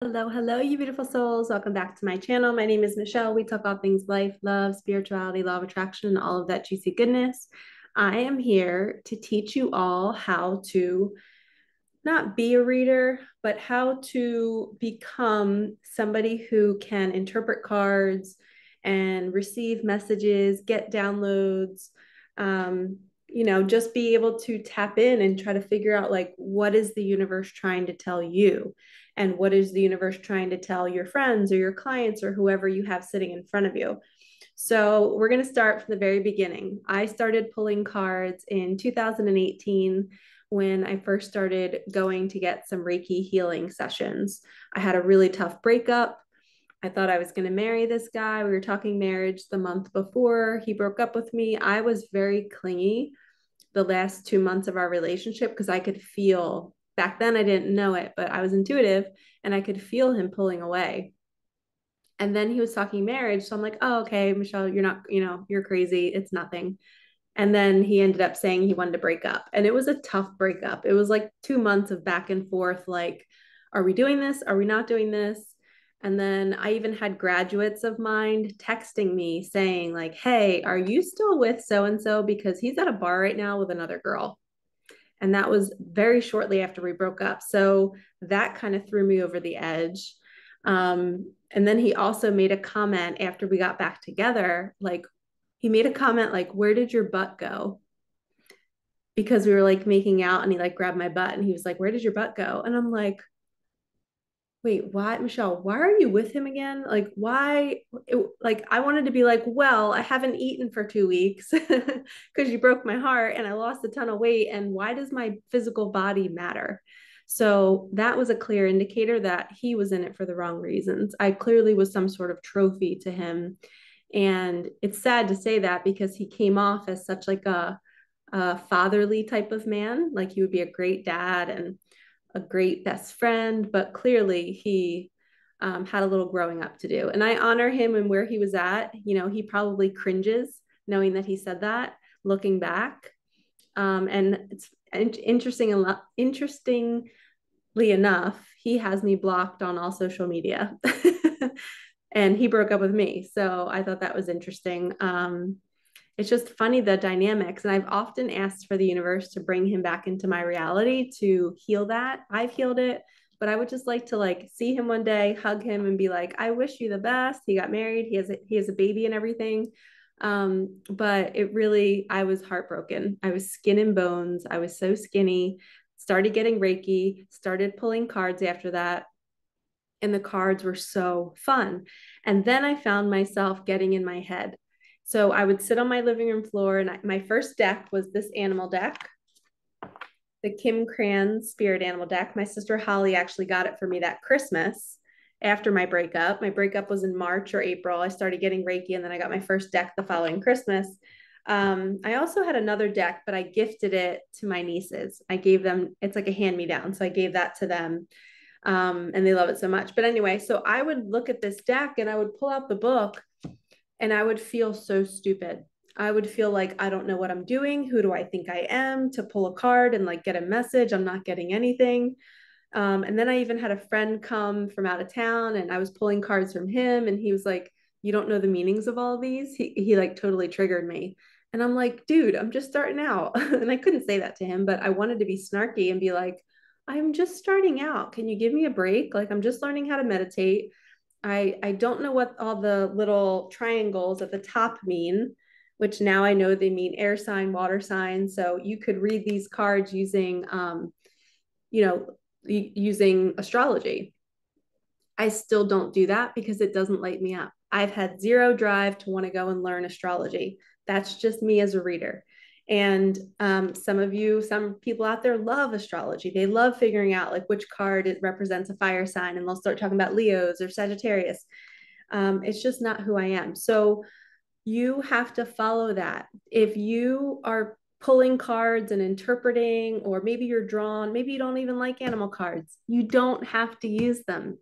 Hello, hello, you beautiful souls. Welcome back to my channel. My name is Michelle. We talk all things life, love, spirituality, law of attraction, and all of that juicy goodness. I am here to teach you all how to not be a reader, but how to become somebody who can interpret cards and receive messages, get downloads, just be able to tap in and try to figure out like what is the universe trying to tell you and what is the universe trying to tell your friends or your clients or whoever you have sitting in front of you. So, we're going to start from the very beginning. I started pulling cards in 2018 when I first started going to get some Reiki healing sessions. I had a really tough breakup. I thought I was going to marry this guy. We were talking marriage the month before he broke up with me. I was very clingy the last 2 months of our relationship because I could feel back then, I didn't know it, but I was intuitive and I could feel him pulling away. And then he was talking marriage. So I'm like, oh, okay, Michelle, you're not, you're crazy. It's nothing. And then he ended up saying he wanted to break up. And it was a tough breakup. It was like 2 months of back and forth, like, are we doing this? Are we not doing this? And then I even had graduates of mine texting me saying, like, hey, are you still with so and so? Because he's at a bar right now with another girl. And that was very shortly after we broke up. So that kind of threw me over the edge. And then he also made a comment after we got back together. Like, he made a comment, like, where did your butt go? Because we were like making out and he like grabbed my butt and he was like, where did your butt go? And I'm like, wait, why, Michelle, why are you with him again? Like, why? Like, I wanted to be like, well, I haven't eaten for 2 weeks because you broke my heart and I lost a ton of weight. And why does my physical body matter? So that was a clear indicator that he was in it for the wrong reasons. I clearly was some sort of trophy to him. And it's sad to say that because he came off as such like a fatherly type of man. Like he would be a great dad and a great best friend, but clearly he had a little growing up to do. And I honor him and where he was at. You know, he probably cringes knowing that he said that looking back. And it's interestingly enough, he has me blocked on all social media. And he broke up with me. So I thought that was interesting. It's just funny the dynamics. And I've often asked for the universe to bring him back into my reality to heal that. I've healed it, but I would just like to like see him one day, hug him and be like, I wish you the best. He got married. He has a baby and everything. But it really, I was heartbroken. I was skin and bones. I was so skinny, started getting Reiki, started pulling cards after that. And the cards were so fun. And then I found myself getting in my head. So I would sit on my living room floor, and my first deck was this animal deck, the Kim Cran Spirit Animal deck. My sister Holly actually got it for me that Christmas after my breakup. My breakup was in March or April. I started getting Reiki, and then I got my first deck the following Christmas. I also had another deck, but I gifted it to my nieces. I gave them, it's like a hand me down. So I gave that to them. And they love it so much. But anyway, so I would look at this deck and I would pull out the book and I would feel so stupid. I would feel like I don't know what I'm doing. Who do I think I am to pull a card and like get a message? I'm not getting anything. And then I even had a friend come from out of town and I was pulling cards from him and he was like, you don't know the meanings of all of these? He like totally triggered me. And I'm like, dude, I'm just starting out. And I couldn't say that to him, but I wanted to be snarky and be like, I'm just starting out. Can you give me a break? Like, I'm just learning how to meditate. I don't know what all the little triangles at the top mean, which now I know they mean air sign, water sign. So you could read these cards using, you know, using astrology. I still don't do that because it doesn't light me up. I've had zero drive to want to go and learn astrology. That's just me as a reader. And some people out there love astrology. They love figuring out like which card it represents a fire sign, and they'll start talking about Leos or Sagittarius. It's just not who I am. So you have to follow that. If you are pulling cards and interpreting, or maybe you're drawn, maybe you don't even like animal cards, you don't have to use them.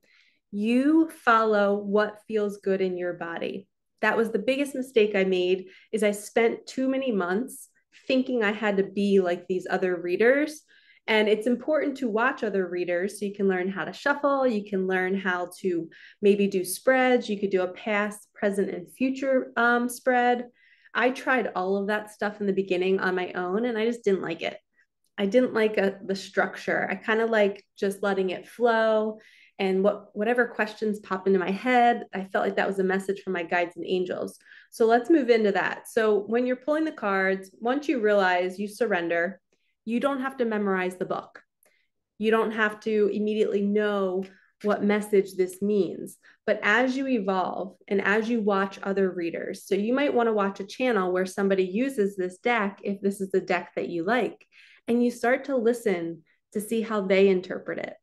You follow what feels good in your body. That was the biggest mistake I made is I spent too many months thinking I had to be like these other readers And it's important to watch other readers so you can learn how to shuffle. You can learn how to maybe do spreads. You could do a past, present, and future spread. I tried all of that stuff in the beginning on my own, and I just didn't like it. I didn't like the structure. I kind of like just letting it flow, and whatever questions pop into my head, I felt like that was a message from my guides and angels. So let's move into that. So when you're pulling the cards, once you realize you surrender, you don't have to memorize the book. You don't have to immediately know what message this means. But as you evolve and as you watch other readers, so you might want to watch a channel where somebody uses this deck, if this is the deck that you like, and you start to listen to see how they interpret it.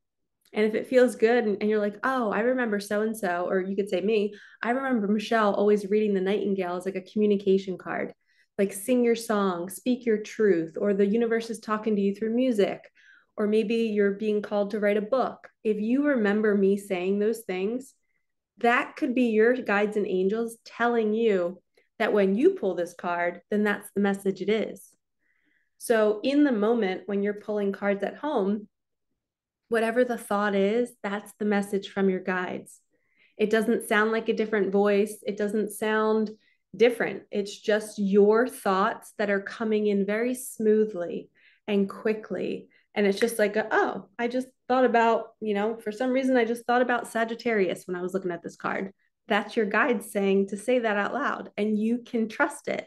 And if it feels good and you're like, oh, I remember so and so, or you could say me, I remember Michelle always reading the Nightingale as like a communication card, like sing your song, speak your truth, or the universe is talking to you through music, or maybe you're being called to write a book. If you remember me saying those things, that could be your guides and angels telling you that when you pull this card, then that's the message it is. So in the moment when you're pulling cards at home, whatever the thought is, that's the message from your guides. It doesn't sound like a different voice. It doesn't sound different. It's just your thoughts that are coming in very smoothly and quickly. And it's just like, oh, I just thought about, for some reason, I just thought about Sagittarius when I was looking at this card. That's your guide saying to say that out loud, and you can trust it.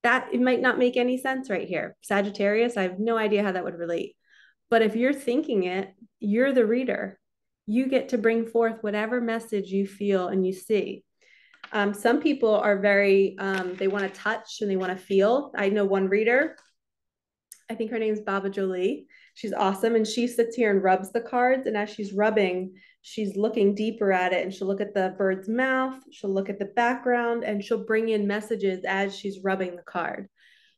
That it might not make any sense right here. Sagittarius, I have no idea how that would relate. But if you're thinking it, you're the reader. You get to bring forth whatever message you feel and you see. Some people are very, they want to touch and they want to feel. I know one reader, I think her name is Baba Jolie. She's awesome. And she sits here and rubs the cards. And as she's rubbing, she's looking deeper at it. And she'll look at the bird's mouth. She'll look at the background and she'll bring in messages as she's rubbing the card.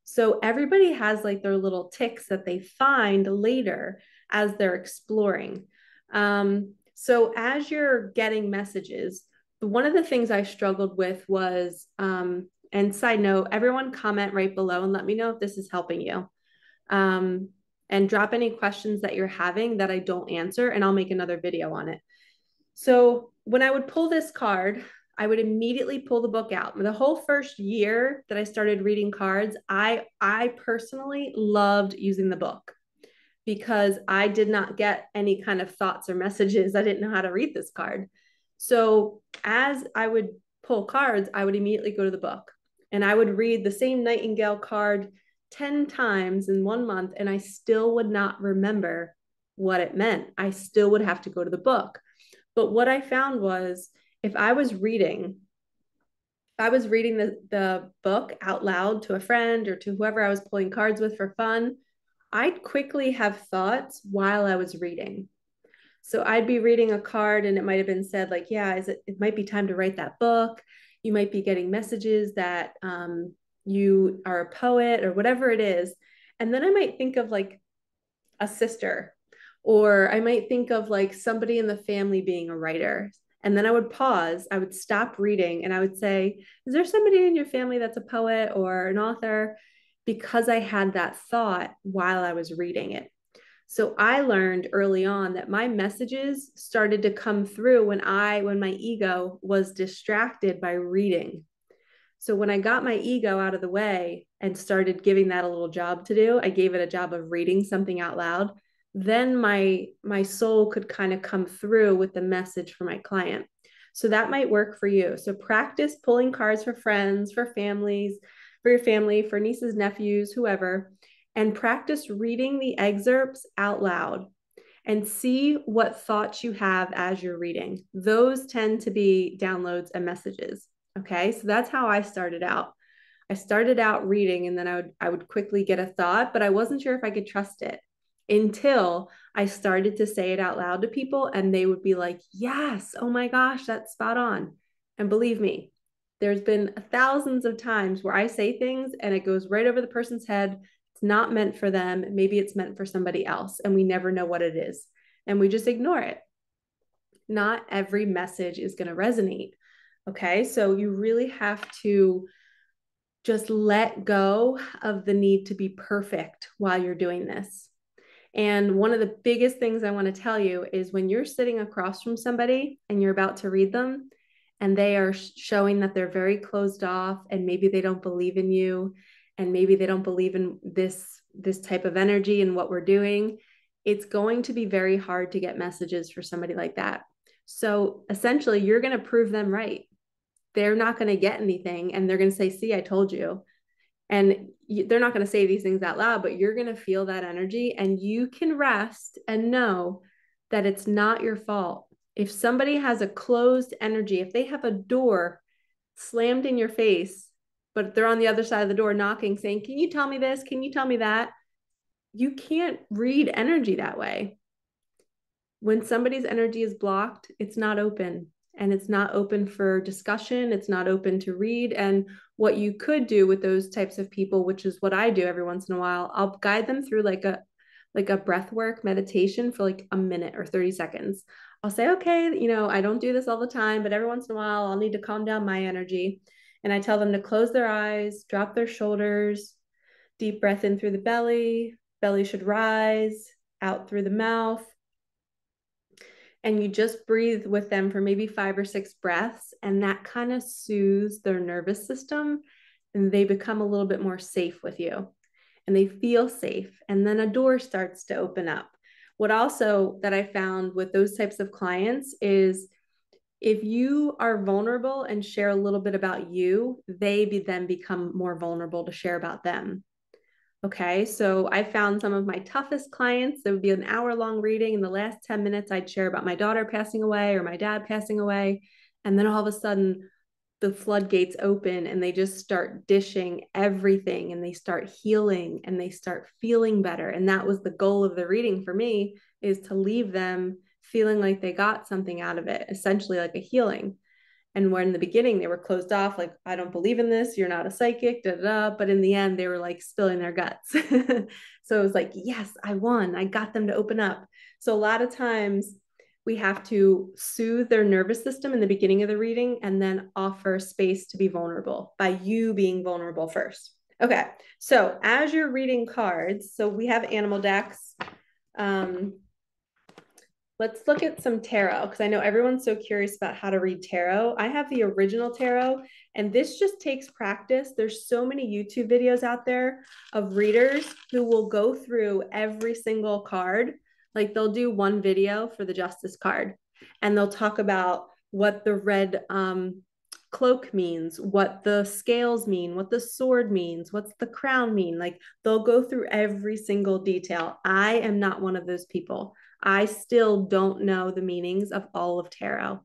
So everybody has like their little ticks that they find later as they're exploring. So as you're getting messages, one of the things I struggled with was, and side note, everyone comment right below and let me know if this is helping you. And drop any questions that you're having that I don't answer, and I'll make another video on it. So when I would pull this card, I would immediately pull the book out. The whole first year that I started reading cards, I personally loved using the book because I did not get any kind of thoughts or messages. I didn't know how to read this card. So as I would pull cards, I would immediately go to the book and I would read the same Nightingale card 10 times in 1 month, and I still would not remember what it meant. I still would have to go to the book. But what I found was if I was reading the book out loud to a friend or to whoever I was pulling cards with for fun, I'd quickly have thoughts while I was reading. So I'd be reading a card and it might have been said like, yeah, it might be time to write that book. You might be getting messages that you are a poet or whatever it is. And then I might think of like a sister, or I might think of like somebody in the family being a writer. And then I would pause, I would stop reading and I would say, is there somebody in your family that's a poet or an author? Because I had that thought while I was reading it. So I learned early on that my messages started to come through when my ego was distracted by reading. So when I got my ego out of the way and started giving that a little job to do, I gave it a job of reading something out loud. Then my soul could kind of come through with the message for my client. So that might work for you. So practice pulling cards for friends, for families, for your family, for nieces, nephews, whoever, and practice reading the excerpts out loud and see what thoughts you have as you're reading. Those tend to be downloads and messages. Okay, so that's how I started out. I started out reading and then I would quickly get a thought, but I wasn't sure if I could trust it until I started to say it out loud to people and they would be like, yes, oh my gosh, that's spot on. And believe me, there's been thousands of times where I say things and it goes right over the person's head. It's not meant for them. Maybe it's meant for somebody else and we never know what it is. And we just ignore it. Not every message is going to resonate. Okay, so you really have to just let go of the need to be perfect while you're doing this. And one of the biggest things I want to tell you is when you're sitting across from somebody and you're about to read them, and they are showing that they're very closed off, and maybe they don't believe in you, and maybe they don't believe in this type of energy and what we're doing, it's going to be very hard to get messages for somebody like that. So essentially, you're going to prove them right. They're not going to get anything, and they're going to say, see, I told you. And they're not going to say these things out loud, but you're going to feel that energy, and you can rest and know that it's not your fault. If somebody has a closed energy, if they have a door slammed in your face, but they're on the other side of the door knocking, saying, can you tell me this? Can you tell me that? You can't read energy that way. When somebody's energy is blocked, it's not open, and it's not open for discussion. It's not open to read. And what you could do with those types of people, which is what I do every once in a while, I'll guide them through like a breath work meditation for like a minute or 30 seconds. I'll say, okay, I don't do this all the time, but every once in a while I'll need to calm down my energy. And I tell them to close their eyes, drop their shoulders, deep breath in through the belly. Belly should rise, out through the mouth. And you just breathe with them for maybe 5 or 6 breaths, and that kind of soothes their nervous system, and they become a little bit more safe with you, and they feel safe. And then a door starts to open up. What also that I found with those types of clients is if you are vulnerable and share a little bit about you, they then become more vulnerable to share about them. Okay, so I found some of my toughest clients. There would be an hour-long reading. In the last 10 minutes, I'd share about my daughter passing away or my dad passing away. And then all of a sudden, the floodgates open and they just start dishing everything, and they start healing and they start feeling better. And that was the goal of the reading for me, is to leave them feeling like they got something out of it, essentially like a healing. And where in the beginning they were closed off, like, I don't believe in this, you're not a psychic, da, da, da. But in the end, they were like spilling their guts. So it was like, yes, I won. I got them to open up. So a lot of times we have to soothe their nervous system in the beginning of the reading, and then offer space to be vulnerable by you being vulnerable first. Okay, so as you're reading cards, so we have animal decks. Let's look at some tarot, because I know everyone's so curious about how to read tarot. I have the original tarot, and this just takes practice. There's so many YouTube videos out there of readers who will go through every single card. Like, they'll do one video for the Justice card, and they'll talk about what the red cloak means, what the scales mean, what the sword means, what's the crown mean. Like, they'll go through every single detail. I am not one of those people. I still don't know the meanings of all of tarot.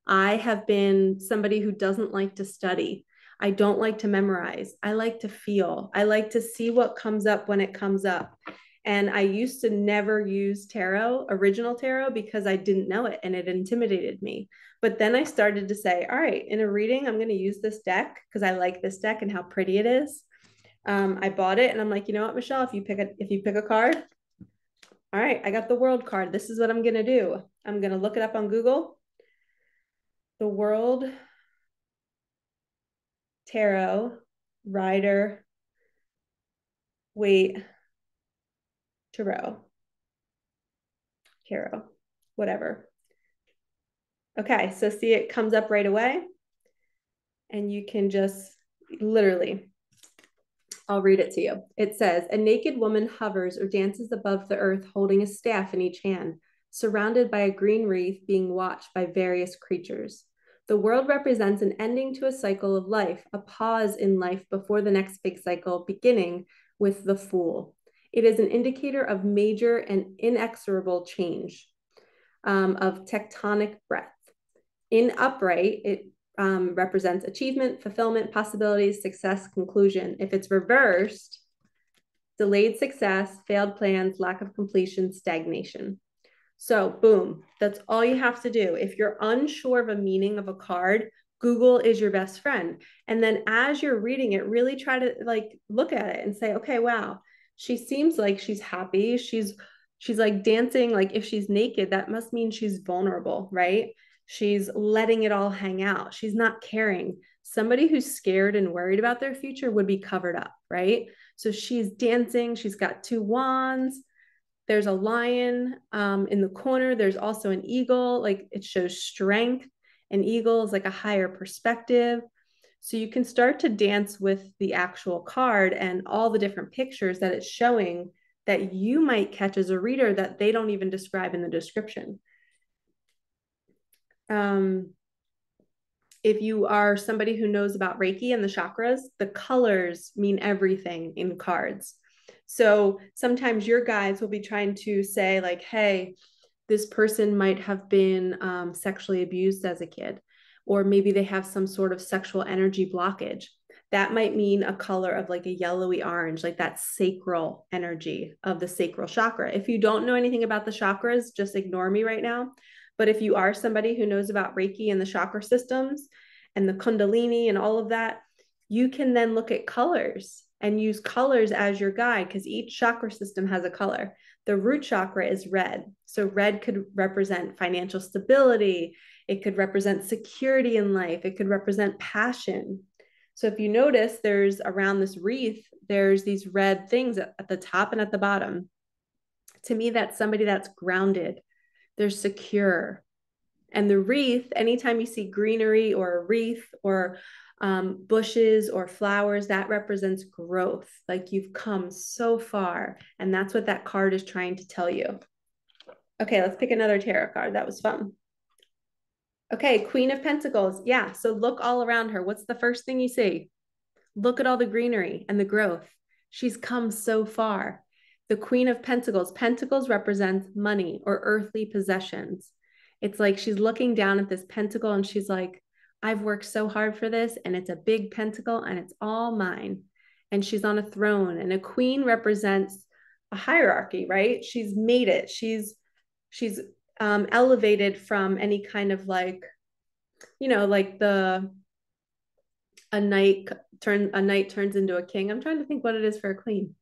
I have been somebody who doesn't like to study. I don't like to memorize. I like to feel. I like to see what comes up when it comes up. And I used to never use tarot, original tarot, because I didn't know it and it intimidated me. But then I started to say, all right, in a reading, I'm going to use this deck because I like this deck and how pretty it is. I bought it, and I'm like, you know what, Michelle, if you pick a card, all right, I got the World card. This is what I'm going to do. I'm going to look it up on Google. The World Tarot Rider Waite Tarot, whatever. Okay, so see, it comes up right away, and you can just literally, I'll read it to you. It says, a naked woman hovers or dances above the earth holding a staff in each hand, surrounded by a green wreath, being watched by various creatures. The world represents an ending to a cycle of life, a pause in life before the next big cycle, beginning with the Fool. It is an indicator of major and inexorable change, of tectonic breadth. In upright, it represents achievement, fulfillment, possibilities, success, conclusion. If it's reversed, delayed success, failed plans, lack of completion, stagnation. So boom, that's all you have to do. If you're unsure of a meaning of a card, Google is your best friend. And then as you're reading it, really try to like look at it and say, okay, wow, she seems like she's happy. She's like dancing. Like, if she's naked, that must mean she's vulnerable, right? She's letting it all hang out. She's not caring. Somebody who's scared and worried about their future would be covered up, right? So she's dancing. She's got 2 wands. There's a lion in the corner. There's also an eagle, like it shows strength. An eagle is like a higher perspective. So you can start to dance with the actual card and all the different pictures that it's showing that you might catch as a reader that they don't even describe in the description. If you are somebody who knows about Reiki and the chakras, the colors mean everything in cards. So sometimes your guides will be trying to say, like, hey, this person might have been sexually abused as a kid, or maybe they have some sort of sexual energy blockage. That might mean a color of like a yellowy orange, like that sacral energy of the sacral chakra. If you don't know anything about the chakras, just ignore me right now. But if you are somebody who knows about Reiki and the chakra systems and the Kundalini and all of that, you can then look at colors and use colors as your guide because each chakra system has a color. The root chakra is red. So red could represent financial stability. It could represent security in life. It could represent passion. So if you notice, there's around this wreath, there's these red things at the top and at the bottom. To me, that's somebody that's grounded. They're secure. And the wreath, anytime you see greenery or a wreath or bushes or flowers, that represents growth. Like you've come so far. And that's what that card is trying to tell you. Okay, let's pick another tarot card. That was fun. Okay, Queen of Pentacles. Yeah, so look all around her. What's the first thing you see? Look at all the greenery and the growth. She's come so far. The Queen of Pentacles. Pentacles represents money or earthly possessions. It's like she's looking down at this pentacle and she's like, I've worked so hard for this, and it's a big pentacle and it's all mine. And she's on a throne, and a queen represents a hierarchy, right? She's made it. She's elevated from any kind of like, like a knight turns into a king. I'm trying to think what it is for a queen.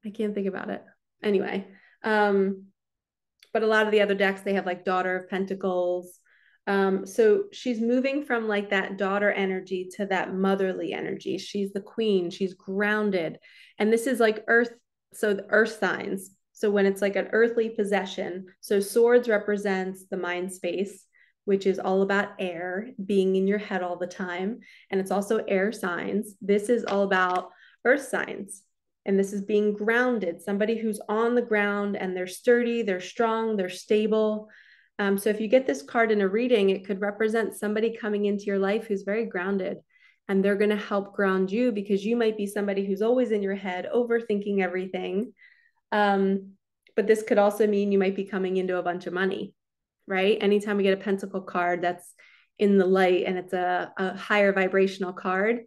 I can't think about it. Anyway, but a lot of the other decks, they have like Daughter of Pentacles. So she's moving from like that daughter energy to that motherly energy. She's the queen, she's grounded. And this is like earth, so the earth signs. So when it's like an earthly possession, so swords represents the mind space, which is all about air, being in your head all the time. And it's also air signs. This is all about earth signs. And this is being grounded, somebody who's on the ground and they're sturdy, they're strong, they're stable. So if you get this card in a reading, it could represent somebody coming into your life who's very grounded, and they're going to help ground you because you might be somebody who's always in your head, overthinking everything. But this could also mean you might be coming into a bunch of money, right? Anytime we get a pentacle card that's in the light and it's a higher vibrational card,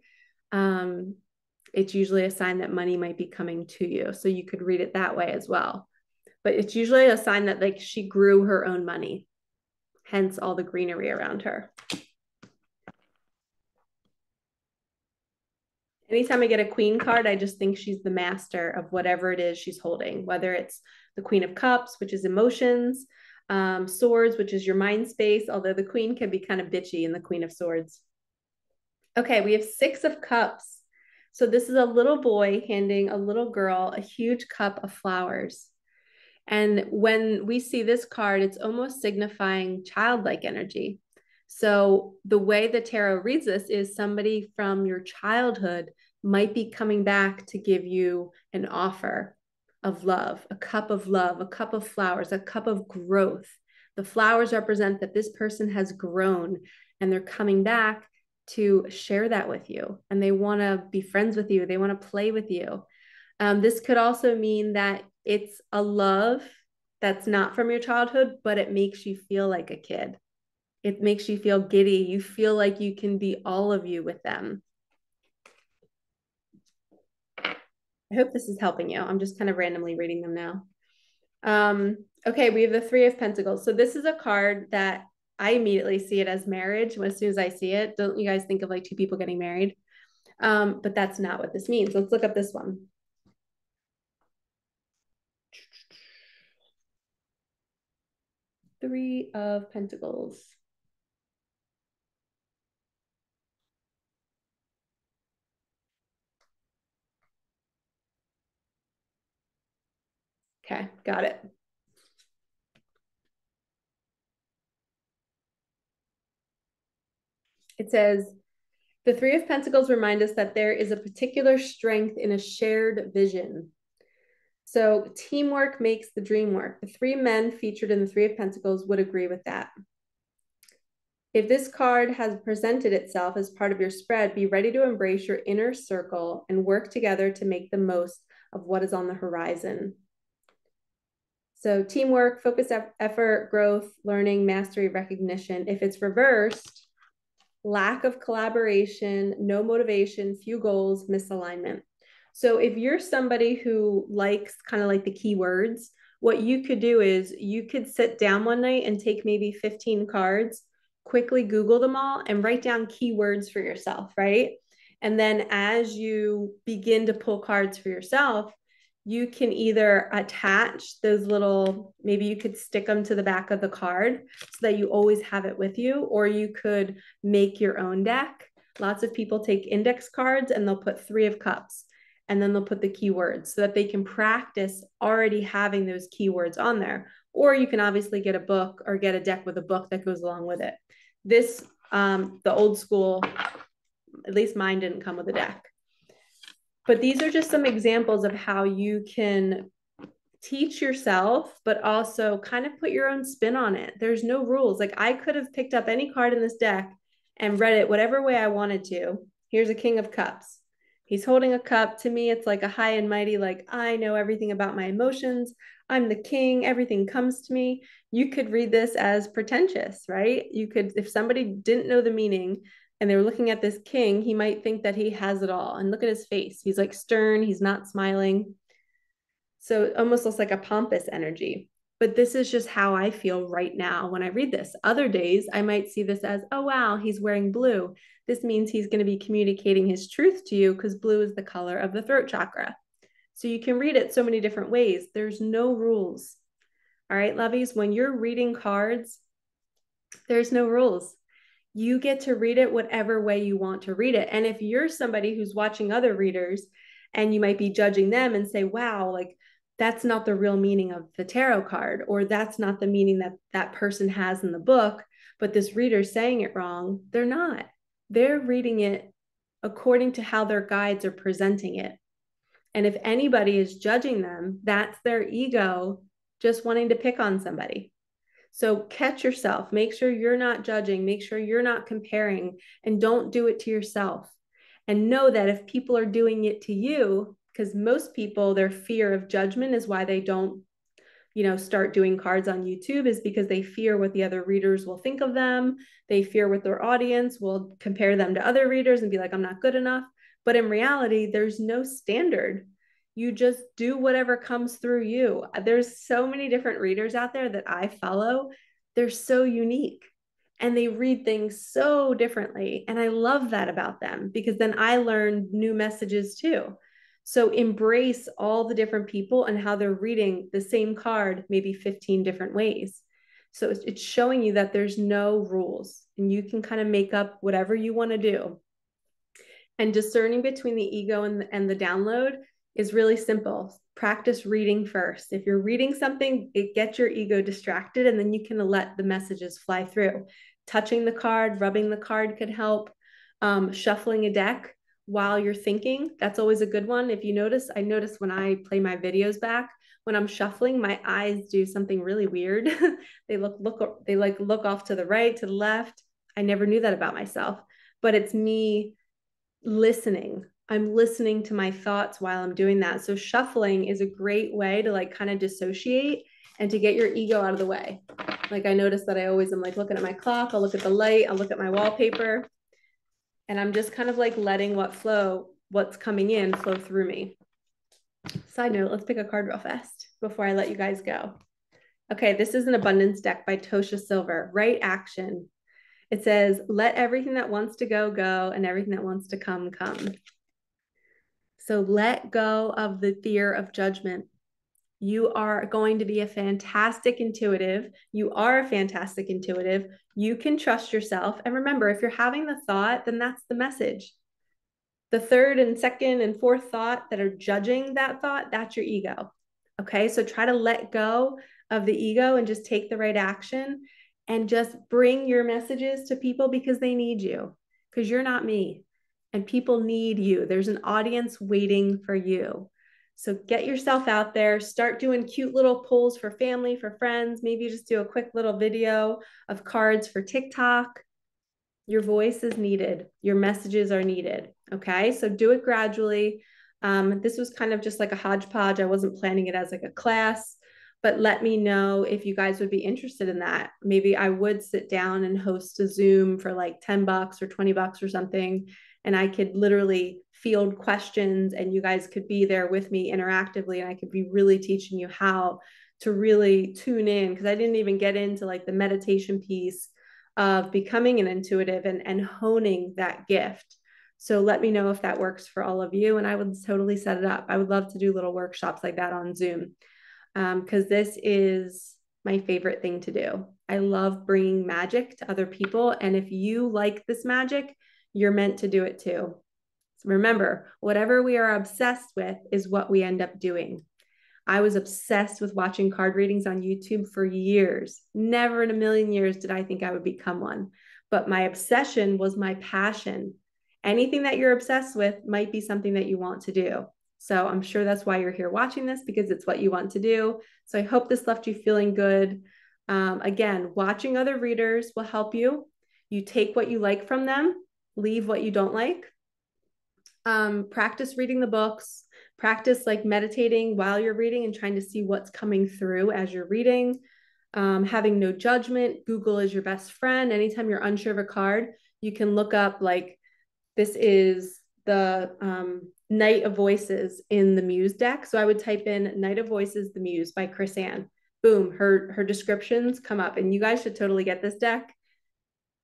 it's usually a sign that money might be coming to you. So you could read it that way as well. But it's usually a sign that like she grew her own money, hence all the greenery around her. Anytime I get a queen card, I just think she's the master of whatever it is she's holding, whether it's the Queen of Cups, which is emotions, swords, which is your mind space, although the queen can be kind of bitchy in the Queen of Swords. Okay, we have Six of Cups. So this is a little boy handing a little girl a huge cup of flowers. And when we see this card, it's almost signifying childlike energy. So the way the tarot reads this is somebody from your childhood might be coming back to give you an offer of love, a cup of love, a cup of flowers, a cup of growth. The flowers represent that this person has grown and they're coming back to share that with you, and they want to be friends with you. They want to play with you. This could also mean that it's a love that's not from your childhood, but it makes you feel like a kid. It makes you feel giddy. You feel like you can be all of you with them. I hope this is helping you. I'm just kind of randomly reading them now. Okay, we have the Three of Pentacles. So this is a card that I immediately see it as marriage. As soon as I see it, don't you guys think of like two people getting married? But that's not what this means. Let's look up this one. Three of Pentacles. Okay, got it. It says, the Three of Pentacles remind us that there is a particular strength in a shared vision. So teamwork makes the dream work. The three men featured in the Three of Pentacles would agree with that. If this card has presented itself as part of your spread, be ready to embrace your inner circle and work together to make the most of what is on the horizon. So teamwork, focus, effort, growth, learning, mastery, recognition. If it's reversed, lack of collaboration, no motivation, few goals, misalignment. So if you're somebody who likes kind of like the keywords, what you could do is you could sit down one night and take maybe 15 cards, quickly Google them all and write down keywords for yourself, right? And then as you begin to pull cards for yourself, you can either attach those little, maybe you could stick them to the back of the card so that you always have it with you, or you could make your own deck. Lots of people take index cards and they'll put 3 of cups and then they'll put the keywords so that they can practice already having those keywords on there. Or you can obviously get a book or get a deck with a book that goes along with it. This, the old school, at least mine didn't come with a deck. But these are just some examples of how you can teach yourself, but also kind of put your own spin on it. There's no rules. Like I could have picked up any card in this deck and read it whatever way I wanted to. Here's a King of Cups. He's holding a cup. To me, it's like a high and mighty, like I know everything about my emotions. I'm the king. Everything comes to me. You could read this as pretentious, right? You could, if somebody didn't know the meaning, and they're looking at this king, he might think that he has it all. And look at his face. He's like stern. He's not smiling. So it almost looks like a pompous energy. But this is just how I feel right now when I read this. Other days, I might see this as, oh, wow, he's wearing blue. This means he's going to be communicating his truth to you because blue is the color of the throat chakra. So you can read it so many different ways. There's no rules. All right, lovies, when you're reading cards, there's no rules. You get to read it whatever way you want to read it. And if you're somebody who's watching other readers and you might be judging them and say, wow, like that's not the real meaning of the tarot card, or that's not the meaning that that person has in the book, but this reader's saying it wrong. They're not. They're reading it according to how their guides are presenting it. And if anybody is judging them, that's their ego just wanting to pick on somebody. So catch yourself, make sure you're not judging, make sure you're not comparing, and don't do it to yourself. And know that if people are doing it to you, because most people, their fear of judgment is why they don't, start doing cards on YouTube, is because they fear what the other readers will think of them. They fear what their audience will compare them to other readers and be like, I'm not good enough. But in reality, there's no standard. You just do whatever comes through you. There's so many different readers out there that I follow. They're so unique and they read things so differently. And I love that about them because then I learn new messages too. So embrace all the different people and how they're reading the same card, maybe 15 different ways. So it's showing you that there's no rules and you can kind of make up whatever you want to do. And discerning between the ego and the download is really simple. Practice reading first. If you're reading something, it gets your ego distracted and then you can let the messages fly through. Touching the card, rubbing the card could help. Shuffling a deck while you're thinking, that's always a good one. If you notice, I notice when I play my videos back, when I'm shuffling, my eyes do something really weird. They look off to the right, to the left. I never knew that about myself, but it's me listening. I'm listening to my thoughts while I'm doing that. So shuffling is a great way to like kind of dissociate and to get your ego out of the way. Like I notice that I always am like looking at my clock, I'll look at the light, I'll look at my wallpaper, and I'm just kind of like letting what's coming in flow through me. Side note, let's pick a card real fast before I let you guys go. Okay, this is an abundance deck by Tosha Silver, Right Action. It says, let everything that wants to go, go, and everything that wants to come, come. So let go of the fear of judgment. You are going to be a fantastic intuitive. You are a fantastic intuitive. You can trust yourself. And remember, if you're having the thought, then that's the message. The third and second and fourth thought that are judging that thought, that's your ego. Okay, so try to let go of the ego and just take the right action and just bring your messages to people because they need you, because you're not me and people need you. There's an audience waiting for you. So get yourself out there, start doing cute little polls for family, for friends. Maybe just do a quick little video of cards for TikTok. Your voice is needed. Your messages are needed. Okay. So do it gradually. This was kind of just like a hodgepodge. I wasn't planning it as like a class, but let me know if you guys would be interested in that. Maybe I would sit down and host a Zoom for like $10 or $20 or something. And I could literally field questions and you guys could be there with me interactively. And I could be really teaching you how to really tune in, because I didn't even get into like the meditation piece of becoming an intuitive and honing that gift. So let me know if that works for all of you. And I would totally set it up. I would love to do little workshops like that on Zoom, because this is my favorite thing to do. I love bringing magic to other people. And if you like this magic, you're meant to do it too. So remember, whatever we are obsessed with is what we end up doing. I was obsessed with watching card readings on YouTube for years. Never in a million years did I think I would become one. But my obsession was my passion. Anything that you're obsessed with might be something that you want to do. So I'm sure that's why you're here watching this, because it's what you want to do. So I hope this left you feeling good. Again, watching other readers will help you. You take what you like from them, leave what you don't like. Practice reading the books, practice like meditating while you're reading and trying to see what's coming through as you're reading. Having no judgment. Google is your best friend. Anytime you're unsure of a card, you can look up like, this is the Knight of Voices in the Muse deck. So I would type in Knight of Voices, the Muse by Chris Ann. Boom, her descriptions come up. And you guys should totally get this deck.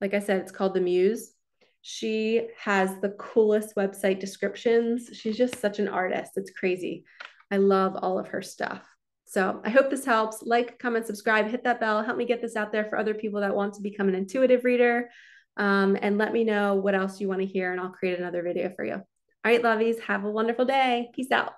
Like I said, it's called the Muse. She has the coolest website descriptions. She's just such an artist. It's crazy. I love all of her stuff. So I hope this helps. Like, comment, subscribe, hit that bell. Help me get this out there for other people that want to become an intuitive reader. And let me know what else you want to hear, and I'll create another video for you. All right, lovies, have a wonderful day. Peace out.